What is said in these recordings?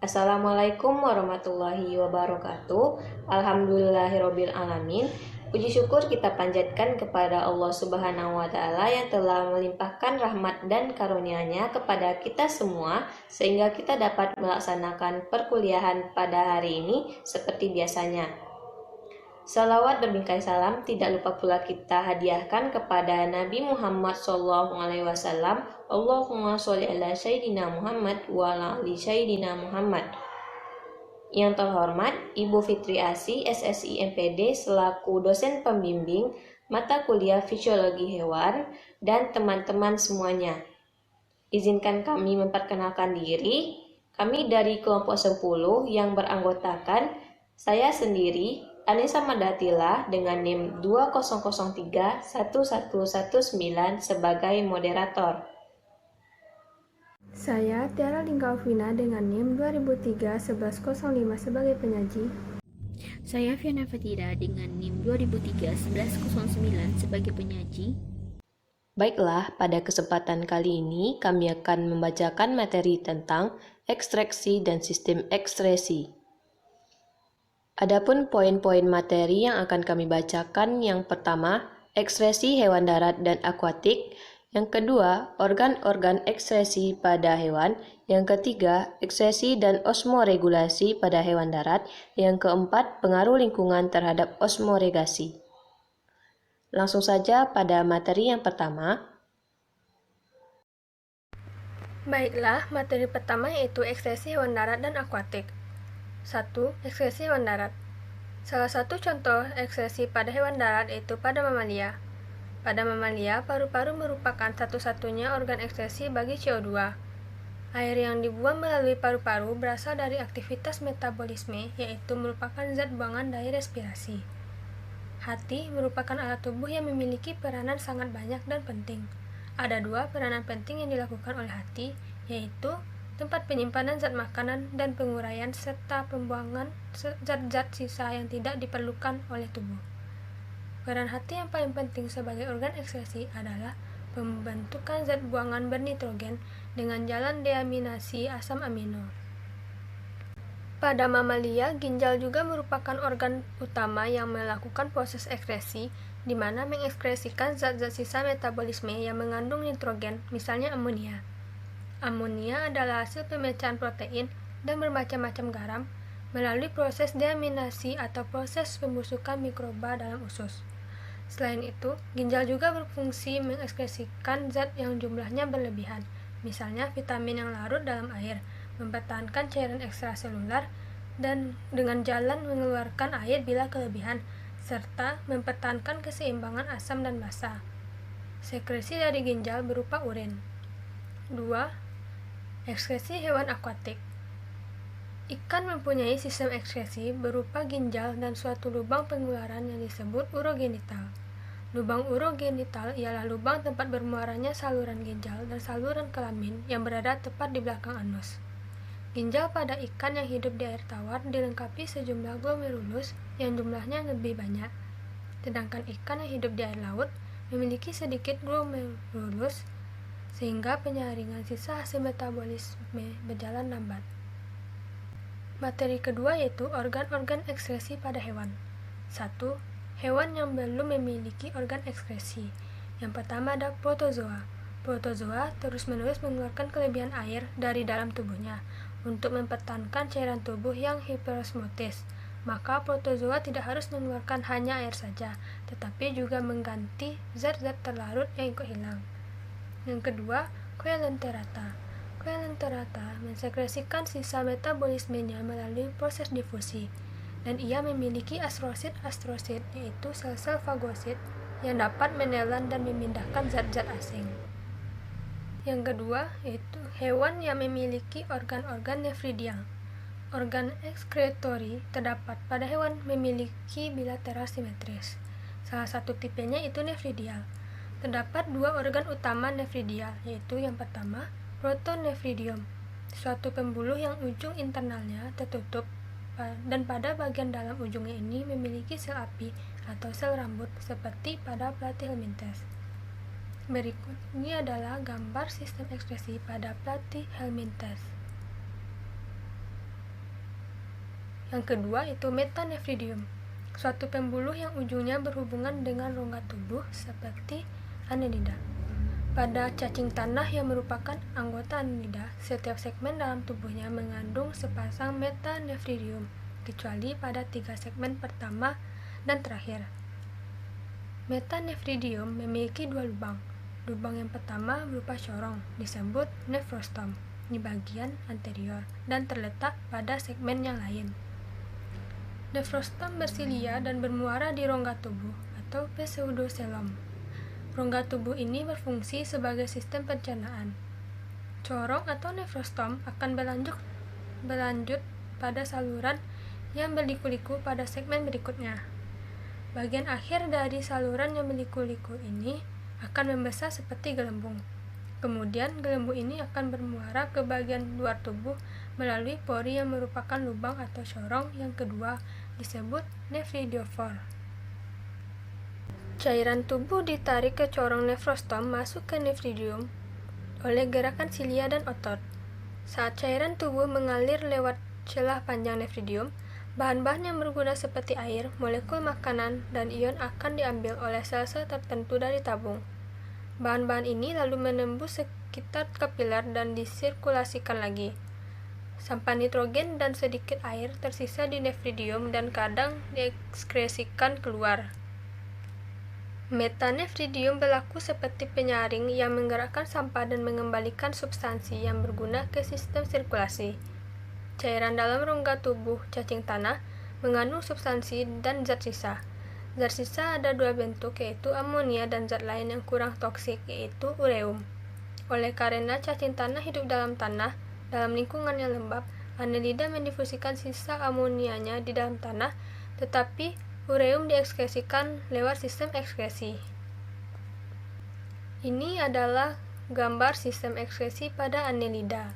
Assalamualaikum warahmatullahi wabarakatuh. Alhamdulillahirabbil alamin. Puji syukur kita panjatkan kepada Allah Subhanahu wa taala yang telah melimpahkan rahmat dan karunia-Nya kepada kita semua sehingga kita dapat melaksanakan perkuliahan pada hari ini seperti biasanya. Salawat berbingkai salam tidak lupa pula kita hadiahkan kepada Nabi Muhammad SAW. Allahumma sholli ala Sayyidina Muhammad wa ala ali Sayyidina Muhammad. Yang terhormat Ibu Fitri Asih, SSI MPD selaku dosen pembimbing mata kuliah Fisiologi Hewan dan teman-teman semuanya. Izinkan kami memperkenalkan diri. Kami dari kelompok 10 yang beranggotakan saya sendiri, Anissa Madatila dengan NIM 20031119 sebagai moderator. Saya Tiara Lingga Alvina dengan NIM 2003-1105 sebagai penyaji. Saya Fiona Fatira dengan NIM 2003-1109 sebagai penyaji. Baiklah, pada kesempatan kali ini kami akan membacakan materi tentang ekstraksi dan sistem ekskresi. Adapun poin-poin materi yang akan kami bacakan, yang pertama, ekskresi hewan darat dan akuatik. Yang kedua, organ-organ ekskresi pada hewan. Yang ketiga, ekskresi dan osmoregulasi pada hewan darat. Yang keempat, pengaruh lingkungan terhadap osmoregulasi. Langsung saja pada materi yang pertama. Baiklah, materi pertama yaitu ekskresi hewan darat dan akuatik. 1. Ekskresi hewan darat. Salah satu contoh ekskresi pada hewan darat yaitu pada mamalia. Pada mamalia, paru-paru merupakan satu-satunya organ ekskresi bagi CO2. Air yang dibuang melalui paru-paru berasal dari aktivitas metabolisme, yaitu merupakan zat buangan dari respirasi. Hati merupakan alat tubuh yang memiliki peranan sangat banyak dan penting. Ada dua peranan penting yang dilakukan oleh hati, yaitu tempat penyimpanan zat makanan dan penguraian serta pembuangan zat-zat sisa yang tidak diperlukan oleh tubuh. Peran hati yang paling penting sebagai organ ekskresi adalah pembentukan zat buangan bernitrogen dengan jalan deaminasi asam amino. Pada mamalia, ginjal juga merupakan organ utama yang melakukan proses ekskresi, di mana mengekskresikan zat-zat sisa metabolisme yang mengandung nitrogen, misalnya amonia. Amonia adalah hasil pemecahan protein dan bermacam-macam garam melalui proses deaminasi atau proses pembusukan mikroba dalam usus. Selain itu, ginjal juga berfungsi mengekskresikan zat yang jumlahnya berlebihan, misalnya vitamin yang larut dalam air, mempertahankan cairan ekstraselular, dan dengan jalan mengeluarkan air bila kelebihan, serta mempertahankan keseimbangan asam dan basa. Sekresi dari ginjal berupa urin. 2. Ekskresi hewan akuatik. Ikan mempunyai sistem ekskresi berupa ginjal dan suatu lubang pengeluaran yang disebut urogenital. Lubang urogenital ialah lubang tempat bermuaranya saluran ginjal dan saluran kelamin yang berada tepat di belakang anus. Ginjal pada ikan yang hidup di air tawar dilengkapi sejumlah glomerulus yang jumlahnya lebih banyak, sedangkan ikan yang hidup di air laut memiliki sedikit glomerulus sehingga penyaringan sisa hasil metabolisme berjalan lambat. Materi kedua yaitu organ-organ ekskresi pada hewan. 1. Hewan yang belum memiliki organ ekskresi. Yang pertama ada protozoa. Protozoa terus-menerus mengeluarkan kelebihan air dari dalam tubuhnya untuk mempertahankan cairan tubuh yang hiperosmotis. Maka protozoa tidak harus mengeluarkan hanya air saja, tetapi juga mengganti zat-zat terlarut yang ikut hilang. Yang kedua, Coelenterata. Coelenterata mensekresikan sisa metabolismenya melalui proses difusi, dan ia memiliki astrosit, yaitu sel-sel fagosit yang dapat menelan dan memindahkan zat-zat asing. Yang kedua, yaitu hewan yang memiliki organ-organ nefridial. Organ ekskretori terdapat pada hewan memiliki bilateral simetris. Salah satu tipenya itu nefridial. Terdapat dua organ utama nefridial, yaitu yang pertama, protonefridium, suatu pembuluh yang ujung internalnya tertutup dan pada bagian dalam ujungnya ini memiliki sel api atau sel rambut seperti pada Platyhelminthes. Berikut ini adalah gambar sistem ekskresi pada Platyhelminthes. Yang kedua itu metanefridium, suatu pembuluh yang ujungnya berhubungan dengan rongga tubuh seperti annelida. Pada cacing tanah yang merupakan anggota annelida, setiap segmen dalam tubuhnya mengandung sepasang metanefridium, kecuali pada 3 segmen pertama dan terakhir. Metanefridium memiliki 2 lubang. Lubang yang pertama berupa corong, disebut nephrostom, di bagian anterior, dan terletak pada segmen yang lain. Nephrostom bersilia dan bermuara di rongga tubuh atau pseudocelom. Rongga tubuh ini berfungsi sebagai sistem pencernaan. Corong atau nephrostom akan berlanjut pada saluran yang berliku-liku pada segmen berikutnya. Bagian akhir dari saluran yang berliku-liku ini akan membesar seperti gelembung. Kemudian gelembung ini akan bermuara ke bagian luar tubuh melalui pori yang merupakan lubang atau corong yang kedua, disebut nephridiophore. Cairan tubuh ditarik ke corong nephrostom masuk ke nephridium oleh gerakan silia dan otot. Saat cairan tubuh mengalir lewat celah panjang nephridium, bahan-bahan yang berguna seperti air, molekul makanan, dan ion akan diambil oleh sel-sel tertentu dari tabung. Bahan-bahan ini lalu menembus sekitar kapiler dan disirkulasikan lagi. Sampah nitrogen dan sedikit air tersisa di nephridium dan kadang diekskresikan keluar. Metanefridium berlaku seperti penyaring yang menggerakkan sampah dan mengembalikan substansi yang berguna ke sistem sirkulasi. Cairan dalam rongga tubuh cacing tanah mengandung substansi dan zat sisa. Zat sisa ada 2 bentuk, yaitu amonia dan zat lain yang kurang toksik, yaitu ureum. Oleh karena cacing tanah hidup dalam tanah, dalam lingkungan yang lembab, annelida mendifusikan sisa amonianya di dalam tanah, tetapi ureum diekskresikan lewat sistem ekskresi. Ini adalah gambar sistem ekskresi pada annelida.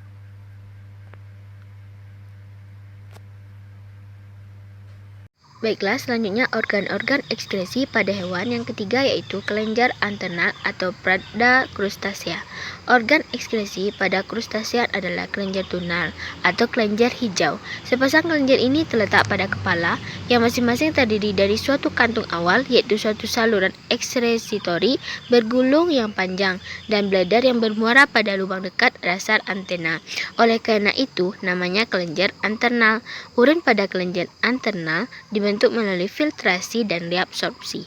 Baiklah, selanjutnya organ-organ ekskresi pada hewan. Yang ketiga yaitu kelenjar anternal atau pada krustasea. Organ ekskresi pada krustasea adalah kelenjar tunal atau kelenjar hijau. Sepasang kelenjar ini terletak pada kepala yang masing-masing terdiri dari suatu kantung awal, yaitu suatu saluran ekskresitori bergulung yang panjang dan bladder yang bermuara pada lubang dekat dasar antena. Oleh karena itu, namanya kelenjar anternal. Urin pada kelenjar anternal dibentuk melalui filtrasi dan reabsorpsi.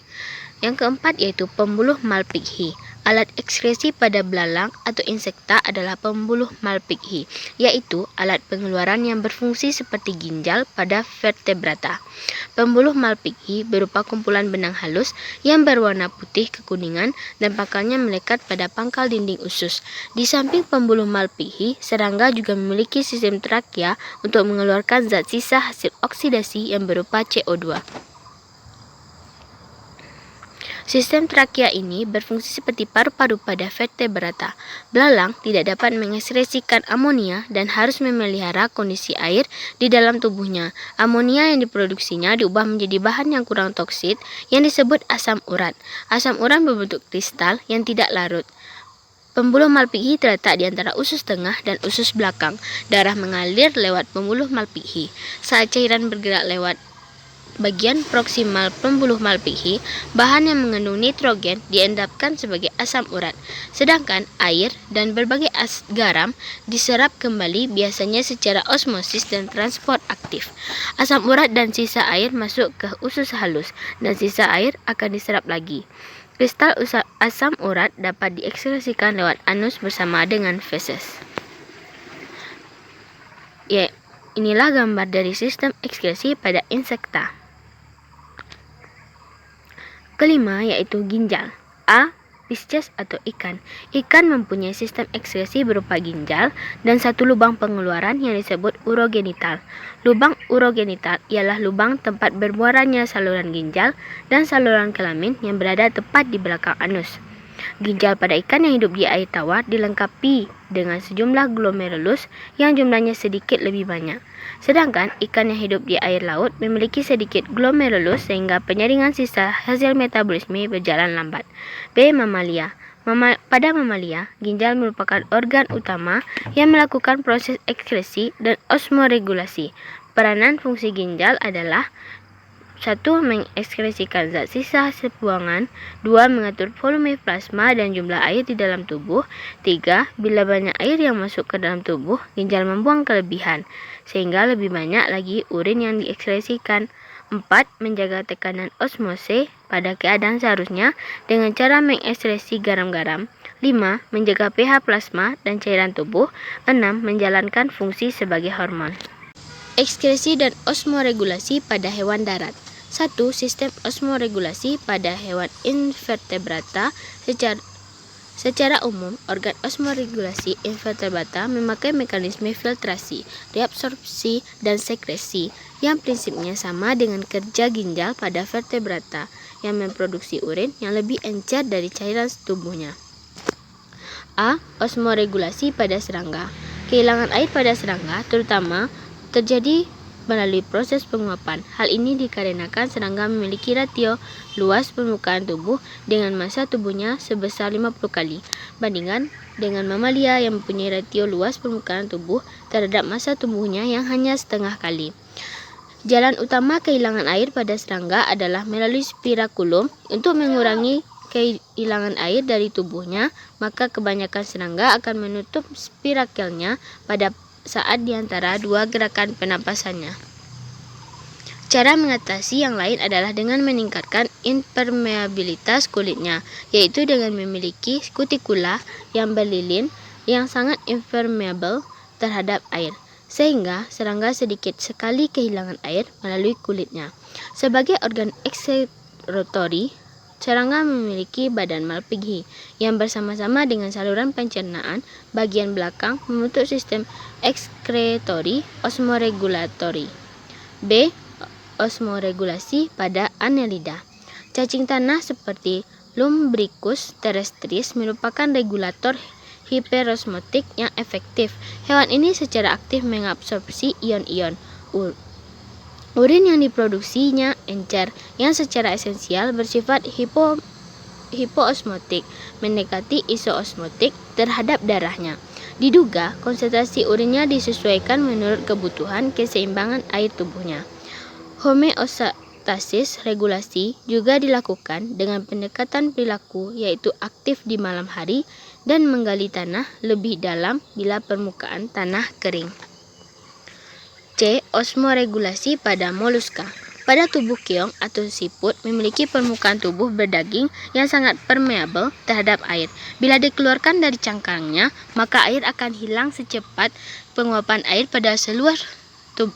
Yang keempat yaitu pembuluh Malpighi. Alat ekskresi pada belalang atau insekta adalah pembuluh Malpighi, yaitu alat pengeluaran yang berfungsi seperti ginjal pada vertebrata. Pembuluh Malpighi berupa kumpulan benang halus yang berwarna putih kekuningan dan pangkalnya melekat pada pangkal dinding usus. Di samping pembuluh Malpighi, serangga juga memiliki sistem trakea untuk mengeluarkan zat sisa hasil oksidasi yang berupa CO2. Sistem trakea ini berfungsi seperti paru-paru pada vertebrata. Belalang tidak dapat mengekskresikan amonia dan harus memelihara kondisi air di dalam tubuhnya. Amonia yang diproduksinya diubah menjadi bahan yang kurang toksik yang disebut asam urat. Asam urat berbentuk kristal yang tidak larut. Pembuluh Malpighi terletak di antara usus tengah dan usus belakang. Darah mengalir lewat pembuluh Malpighi. Saat cairan bergerak lewat bagian proksimal pembuluh Malpighi, bahan yang mengandung nitrogen diendapkan sebagai asam urat, sedangkan air dan berbagai garam diserap kembali biasanya secara osmosis dan transport aktif. Asam urat dan sisa air masuk ke usus halus dan sisa air akan diserap lagi. Kristal asam urat dapat diekskresikan lewat anus bersama dengan feses. Ya, inilah gambar dari sistem ekskresi pada insekta. Kelima yaitu ginjal. A. Pisces atau ikan. Ikan mempunyai sistem ekskresi berupa ginjal dan satu lubang pengeluaran yang disebut urogenital. Lubang urogenital ialah lubang tempat bermuaranya saluran ginjal dan saluran kelamin yang berada tepat di belakang anus. Ginjal pada ikan yang hidup di air tawar dilengkapi dengan sejumlah glomerulus yang jumlahnya sedikit lebih banyak. Sedangkan ikan yang hidup di air laut memiliki sedikit glomerulus sehingga penyaringan sisa hasil metabolisme berjalan lambat. B. Mamalia. Pada mamalia, ginjal merupakan organ utama yang melakukan proses ekskresi dan osmoregulasi. Peranan fungsi ginjal adalah 1. Mengekskresikan zat sisa hasil buangan. 2. Mengatur volume plasma dan jumlah air di dalam tubuh. 3. Bila banyak air yang masuk ke dalam tubuh, ginjal membuang kelebihan, sehingga lebih banyak lagi urin yang diekskresikan. 4. Menjaga tekanan osmose pada keadaan seharusnya dengan cara mengekskresi garam-garam. 5. Menjaga pH plasma dan cairan tubuh. 6. Menjalankan fungsi sebagai hormon. Ekskresi dan osmoregulasi pada hewan darat. 1. Sistem osmoregulasi pada hewan invertebrata. Secara umum, organ osmoregulasi invertebrata memakai mekanisme filtrasi, reabsorpsi, dan sekresi yang prinsipnya sama dengan kerja ginjal pada vertebrata yang memproduksi urin yang lebih encer dari cairan tubuhnya. A. Osmoregulasi pada serangga. Kehilangan air pada serangga terutama terjadi melalui proses penguapan. Hal ini dikarenakan serangga memiliki rasio luas permukaan tubuh dengan massa tubuhnya sebesar 50 kali, bandingkan dengan mamalia yang mempunyai rasio luas permukaan tubuh terhadap massa tubuhnya yang hanya setengah kali. Jalan utama kehilangan air pada serangga adalah melalui spirakulum. Untuk mengurangi kehilangan air dari tubuhnya, maka kebanyakan serangga akan menutup spirakelnya pada saat di antara dua gerakan penapasannya. Cara mengatasi yang lain adalah dengan meningkatkan impermeabilitas kulitnya, yaitu dengan memiliki kutikula yang berlilin yang sangat impermeable terhadap air, sehingga serangga sedikit sekali kehilangan air melalui kulitnya. Sebagai organ ekskretori, serangga memiliki badan malpighi yang bersama-sama dengan saluran pencernaan bagian belakang membentuk sistem ekskretori osmoregulatori. B. Osmoregulasi pada Annelida. Cacing tanah seperti Lumbricus terrestris merupakan regulator hiperosmotik yang efektif. Hewan ini secara aktif mengabsorpsi ion-ion urin yang diproduksinya encer, yang secara esensial bersifat hipoosmotik, mendekati isoosmotik terhadap darahnya. Diduga, konsentrasi urinnya disesuaikan menurut kebutuhan keseimbangan air tubuhnya. Homeostasis regulasi juga dilakukan dengan pendekatan perilaku, yaitu aktif di malam hari dan menggali tanah lebih dalam bila permukaan tanah kering. C. Osmoregulasi pada moluska. Pada tubuh keong atau siput memiliki permukaan tubuh berdaging yang sangat permeabel terhadap air. Bila dikeluarkan dari cangkangnya, maka air akan hilang secepat penguapan air pada seluruh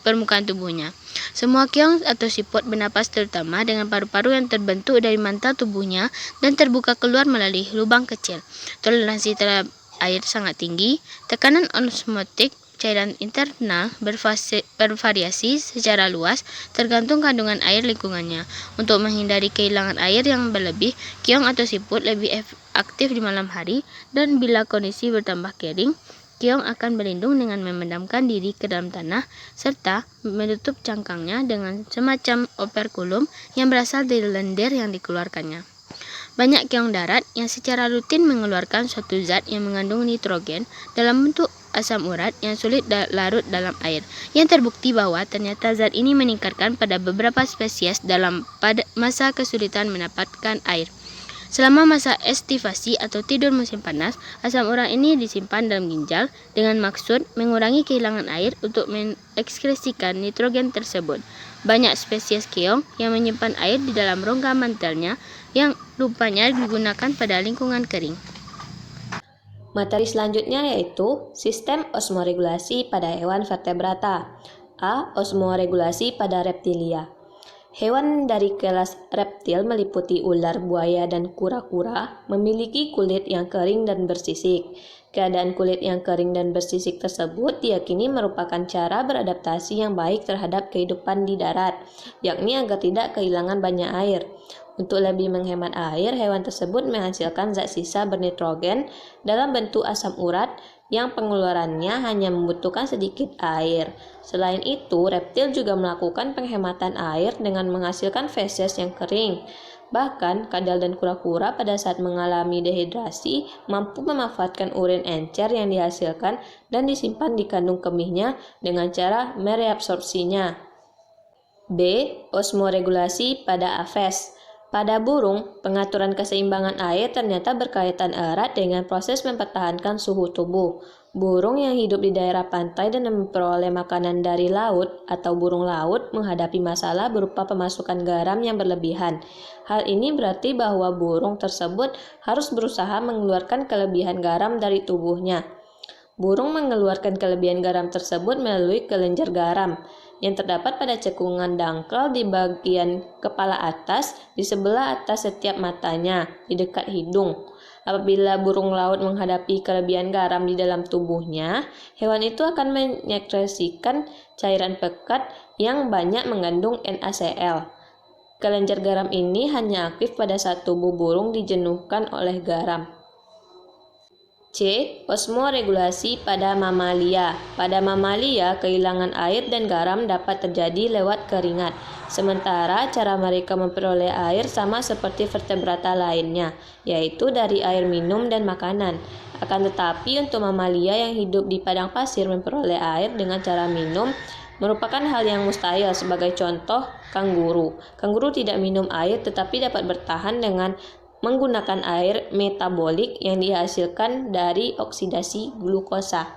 permukaan tubuhnya. Semua keong atau siput bernapas terutama dengan paru-paru yang terbentuk dari mantel tubuhnya dan terbuka keluar melalui lubang kecil. Toleransi terhadap air sangat tinggi. Tekanan osmotik cairan internal bervariasi secara luas tergantung kandungan air lingkungannya. Untuk menghindari kehilangan air yang berlebih, keong atau siput lebih aktif di malam hari, dan bila kondisi bertambah kering, keong akan berlindung dengan memendamkan diri ke dalam tanah serta menutup cangkangnya dengan semacam operkulum yang berasal dari lendir yang dikeluarkannya. Banyak keong darat yang secara rutin mengeluarkan suatu zat yang mengandung nitrogen dalam bentuk asam urat yang sulit larut dalam air, yang terbukti bahwa ternyata zat ini meningkatkan pada beberapa spesies pada masa kesulitan mendapatkan air. Selama masa estivasi atau tidur musim panas, asam urat ini disimpan dalam ginjal dengan maksud mengurangi kehilangan air untuk mengekskresikan nitrogen tersebut. Banyak spesies keong yang menyimpan air di dalam rongga mantelnya yang rupanya digunakan pada lingkungan kering. Materi selanjutnya yaitu sistem osmoregulasi pada hewan vertebrata. A. Osmoregulasi pada reptilia. Hewan dari kelas reptil meliputi ular, buaya, dan kura-kura memiliki kulit yang kering dan bersisik. Keadaan kulit yang kering dan bersisik tersebut diyakini merupakan cara beradaptasi yang baik terhadap kehidupan di darat, yakni agar tidak kehilangan banyak air. Untuk lebih menghemat air, hewan tersebut menghasilkan zat sisa bernitrogen dalam bentuk asam urat yang pengeluarannya hanya membutuhkan sedikit air. Selain itu, reptil juga melakukan penghematan air dengan menghasilkan feses yang kering. Bahkan, kadal dan kura-kura pada saat mengalami dehidrasi mampu memanfaatkan urin encer yang dihasilkan dan disimpan di kandung kemihnya dengan cara mereabsorpsinya. B. Osmoregulasi pada aves. Pada burung, pengaturan keseimbangan air ternyata berkaitan erat dengan proses mempertahankan suhu tubuh. Burung yang hidup di daerah pantai dan memperoleh makanan dari laut atau burung laut menghadapi masalah berupa pemasukan garam yang berlebihan. Hal ini berarti bahwa burung tersebut harus berusaha mengeluarkan kelebihan garam dari tubuhnya. Burung mengeluarkan kelebihan garam tersebut melalui kelenjar garam yang terdapat pada cekungan dangkal di bagian kepala atas, di sebelah atas setiap matanya, di dekat hidung. Apabila burung laut menghadapi kelebihan garam di dalam tubuhnya, hewan itu akan menyekresikan cairan pekat yang banyak mengandung NaCl. Kelenjar garam ini hanya aktif pada saat tubuh burung dijenuhkan oleh garam. C. Osmoregulasi pada mamalia. Pada mamalia, kehilangan air dan garam dapat terjadi lewat keringat. Sementara cara mereka memperoleh air sama seperti vertebrata lainnya, yaitu dari air minum dan makanan. Akan tetapi untuk mamalia yang hidup di padang pasir memperoleh air dengan cara minum merupakan hal yang mustahil. Sebagai contoh, kanguru. Kanguru tidak minum air tetapi dapat bertahan dengan menggunakan air metabolik yang dihasilkan dari oksidasi glukosa.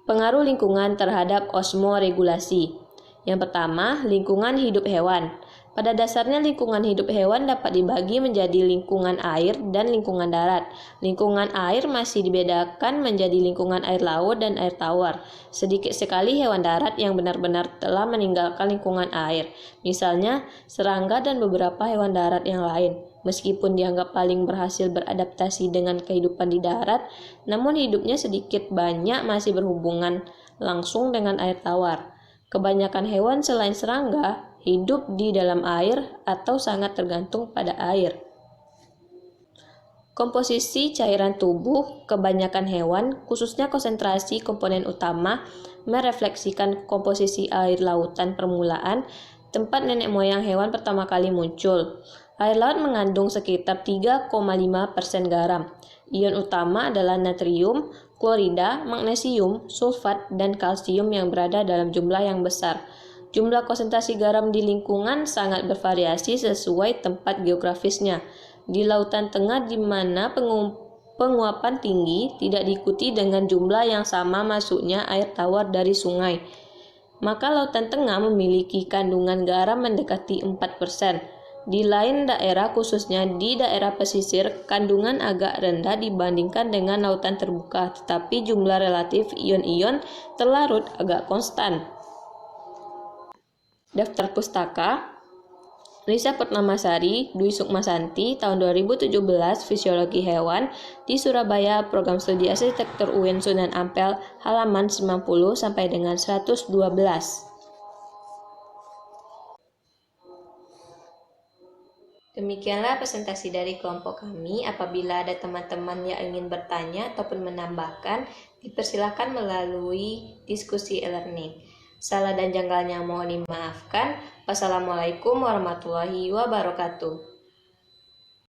Pengaruh lingkungan terhadap osmoregulasi. Yang pertama, lingkungan hidup hewan. Pada dasarnya lingkungan hidup hewan dapat dibagi menjadi lingkungan air dan lingkungan darat. Lingkungan air masih dibedakan menjadi lingkungan air laut dan air tawar. Sedikit sekali hewan darat yang benar-benar telah meninggalkan lingkungan air. Misalnya, serangga dan beberapa hewan darat yang lain. Meskipun dianggap paling berhasil beradaptasi dengan kehidupan di darat, namun hidupnya sedikit banyak masih berhubungan langsung dengan air tawar. Kebanyakan hewan selain serangga hidup di dalam air atau sangat tergantung pada air. Komposisi cairan tubuh kebanyakan hewan, khususnya konsentrasi komponen utama, merefleksikan komposisi air lautan permulaan, tempat nenek moyang hewan pertama kali muncul. Air laut mengandung sekitar 3,5% garam. Ion utama adalah natrium, klorida, magnesium, sulfat, dan kalsium yang berada dalam jumlah yang besar. Jumlah konsentrasi garam di lingkungan sangat bervariasi sesuai tempat geografisnya. Di lautan tengah di mana penguapan tinggi tidak diikuti dengan jumlah yang sama masuknya air tawar dari sungai, maka lautan tengah memiliki kandungan garam mendekati 4%. Di lain daerah, khususnya di daerah pesisir, kandungan agak rendah dibandingkan dengan lautan terbuka, tetapi jumlah relatif ion-ion terlarut agak konstan. Daftar pustaka Lisa Purnamasari, Dwi Sukmasanti, tahun 2017, Fisiologi Hewan, di Surabaya, Program Studi Arsitektur UIN Sunan Ampel, halaman 90 sampai dengan 112. Demikianlah presentasi dari kelompok kami. Apabila ada teman-teman yang ingin bertanya ataupun menambahkan, dipersilakan melalui diskusi e-learning. Salah dan janggalnya mohon dimaafkan. Wassalamualaikum warahmatullahi wabarakatuh.